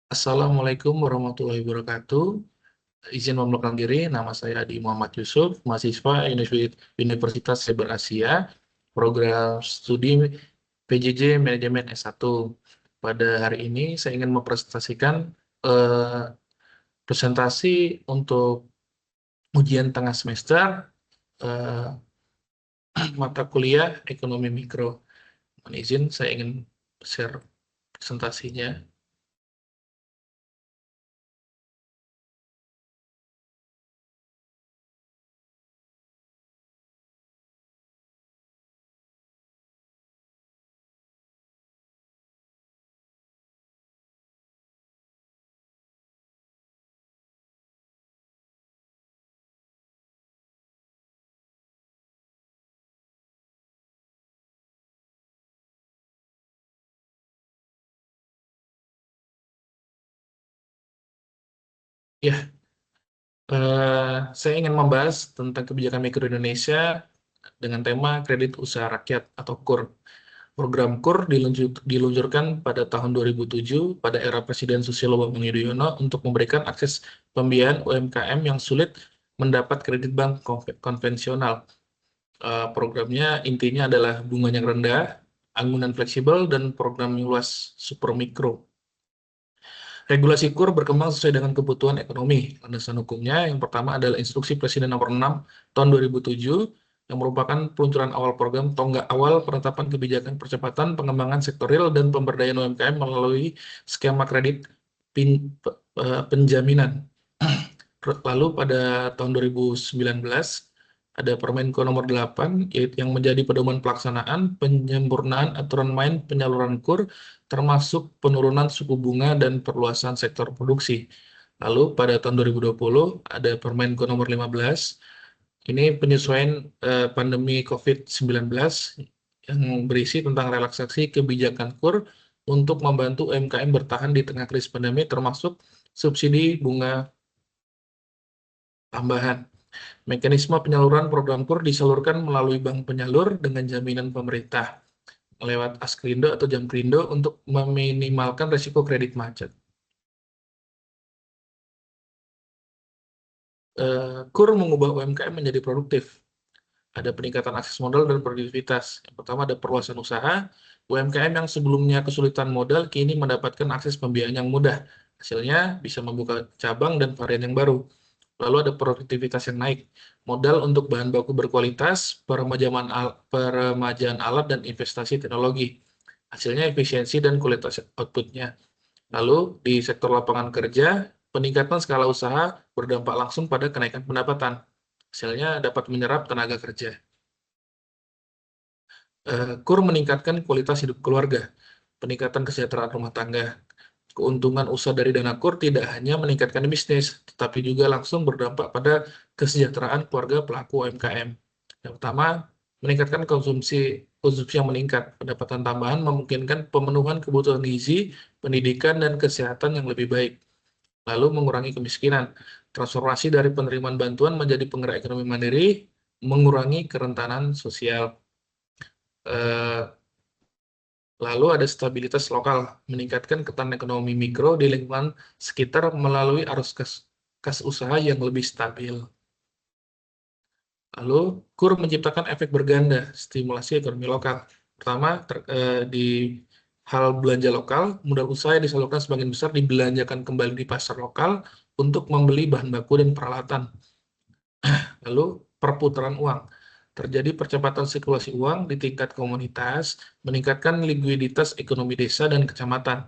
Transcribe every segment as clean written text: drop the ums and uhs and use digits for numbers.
Assalamualaikum warahmatullahi wabarakatuh. Izin memperkenalkan diri, nama saya Adi Muhammad Yusuf, mahasiswa Universitas Cyber Asia, program studi PJJ Manajemen S1. Pada hari ini saya ingin mempresentasikan eh, presentasi untuk ujian tengah semester eh, mata kuliah Ekonomi Mikro. Mohon izin, saya ingin share presentasinya. Ya, saya ingin membahas tentang kebijakan mikro Indonesia dengan tema kredit usaha rakyat atau KUR. Program KUR diluncurkan pada tahun 2007 pada era Presiden Susilo Bambang Yudhoyono untuk memberikan akses pembiayaan UMKM yang sulit mendapat kredit bank konvensional. Programnya intinya adalah bunga yang rendah, anggunan fleksibel, dan program yang luas super mikro. Regulasi KUR berkembang sesuai dengan kebutuhan ekonomi. Landasan hukumnya yang pertama adalah Instruksi Presiden Nomor 6 Tahun 2007 yang merupakan peluncuran awal program tonggak awal penetapan kebijakan percepatan pengembangan sektor real dan pemberdayaan UMKM melalui skema kredit penjaminan. Lalu pada tahun 2019 ada Permenko nomor 8 yang menjadi pedoman pelaksanaan penyempurnaan aturan main penyaluran KUR termasuk penurunan suku bunga dan perluasan sektor produksi. Lalu pada tahun 2020 ada Permenko nomor 15, ini penyesuaian pandemi COVID-19 yang berisi tentang relaksasi kebijakan KUR untuk membantu UMKM bertahan di tengah krisis pandemi termasuk subsidi bunga tambahan. Mekanisme penyaluran program KUR disalurkan melalui bank penyalur dengan jaminan pemerintah lewat Askrindo atau Jamkrindo untuk meminimalkan risiko kredit macet. KUR mengubah UMKM menjadi produktif. Ada peningkatan akses modal dan produktivitas. Yang pertama ada perluasan usaha. UMKM yang sebelumnya kesulitan modal kini mendapatkan akses pembiayaan yang mudah. Hasilnya bisa membuka cabang dan varian yang baru. Lalu ada produktivitas yang naik. Modal untuk bahan baku berkualitas, peremajaan alat, dan investasi teknologi. Hasilnya efisiensi dan kualitas outputnya. Lalu di sektor lapangan kerja, peningkatan skala usaha berdampak langsung pada kenaikan pendapatan. Hasilnya dapat menyerap tenaga kerja. KUR meningkatkan kualitas hidup keluarga, peningkatan kesejahteraan rumah tangga. Keuntungan usaha dari dana KUR tidak hanya meningkatkan bisnis, tetapi juga langsung berdampak pada kesejahteraan keluarga pelaku UMKM. Yang pertama, meningkatkan konsumsi yang meningkat. Pendapatan tambahan memungkinkan pemenuhan kebutuhan gizi, pendidikan, dan kesehatan yang lebih baik. Lalu mengurangi kemiskinan. Transformasi dari penerimaan bantuan menjadi penggerak ekonomi mandiri, mengurangi kerentanan sosial. Lalu ada stabilitas lokal, meningkatkan ketahanan ekonomi mikro di lingkungan sekitar melalui arus kas usaha yang lebih stabil. Lalu KUR menciptakan efek berganda, stimulasi ekonomi lokal. Pertama, di hal belanja lokal, modal usaha yang disalurkan sebagian besar dibelanjakan kembali di pasar lokal untuk membeli bahan baku dan peralatan. Lalu perputaran uang. Terjadi percepatan sirkulasi uang di tingkat komunitas, meningkatkan likuiditas ekonomi desa dan kecamatan.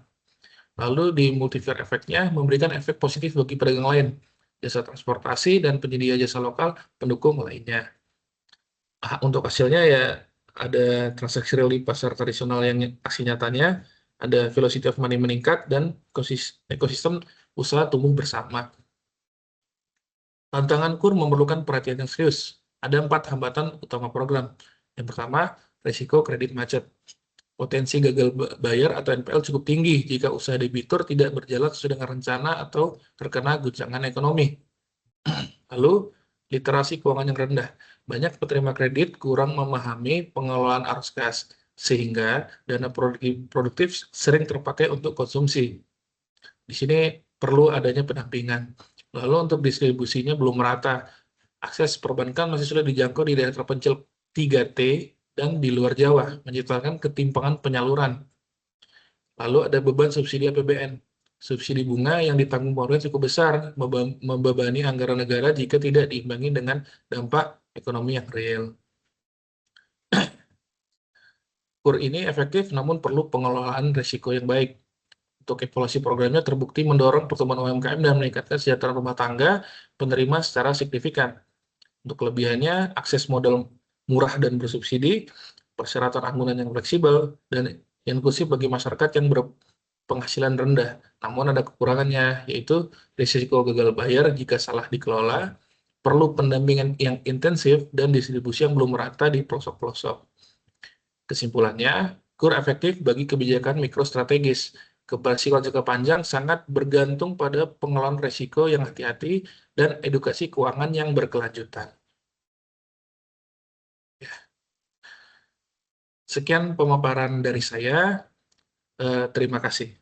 Lalu di multiplier efeknya memberikan efek positif bagi pedagang lain, jasa transportasi dan penyedia jasa lokal pendukung lainnya. Untuk hasilnya ya ada transaksi real di pasar tradisional yang aksi nyatanya, ada velocity of money meningkat, dan ekosistem usaha tumbuh bersama. Tantangan KUR memerlukan perhatian yang serius. Ada 4 hambatan utama program. Yang pertama, risiko kredit macet. Potensi gagal bayar atau NPL cukup tinggi jika usaha debitur tidak berjalan sesuai dengan rencana atau terkena guncangan ekonomi. Lalu, literasi keuangan yang rendah. Banyak penerima kredit kurang memahami pengelolaan arus kas, sehingga dana produktif sering terpakai untuk konsumsi. Di sini perlu adanya pendampingan. Lalu untuk distribusinya belum merata. Akses perbankan masih sulit dijangkau di daerah terpencil 3T dan di luar Jawa, menciptakan ketimpangan penyaluran. Lalu ada beban subsidi APBN. Subsidi bunga yang ditanggung pemerintah cukup besar, membebani anggaran negara jika tidak diimbangi dengan dampak ekonomi yang real. KUR ini efektif namun perlu pengelolaan risiko yang baik. Untuk evaluasi programnya terbukti mendorong pertumbuhan UMKM dan meningkatkan kesejahteraan rumah tangga penerima secara signifikan. Untuk kelebihannya, akses modal murah dan bersubsidi, persyaratan akuntan yang fleksibel, dan inklusif bagi masyarakat yang berpenghasilan rendah. Namun ada kekurangannya, yaitu risiko gagal bayar jika salah dikelola, perlu pendampingan yang intensif, dan distribusi yang belum merata di pelosok-pelosok. Kesimpulannya, KUR efektif bagi kebijakan mikro strategis. Keberhasilan jangka panjang sangat bergantung pada pengelolaan risiko yang hati-hati dan edukasi keuangan yang berkelanjutan. Sekian pemaparan dari saya. Terima kasih.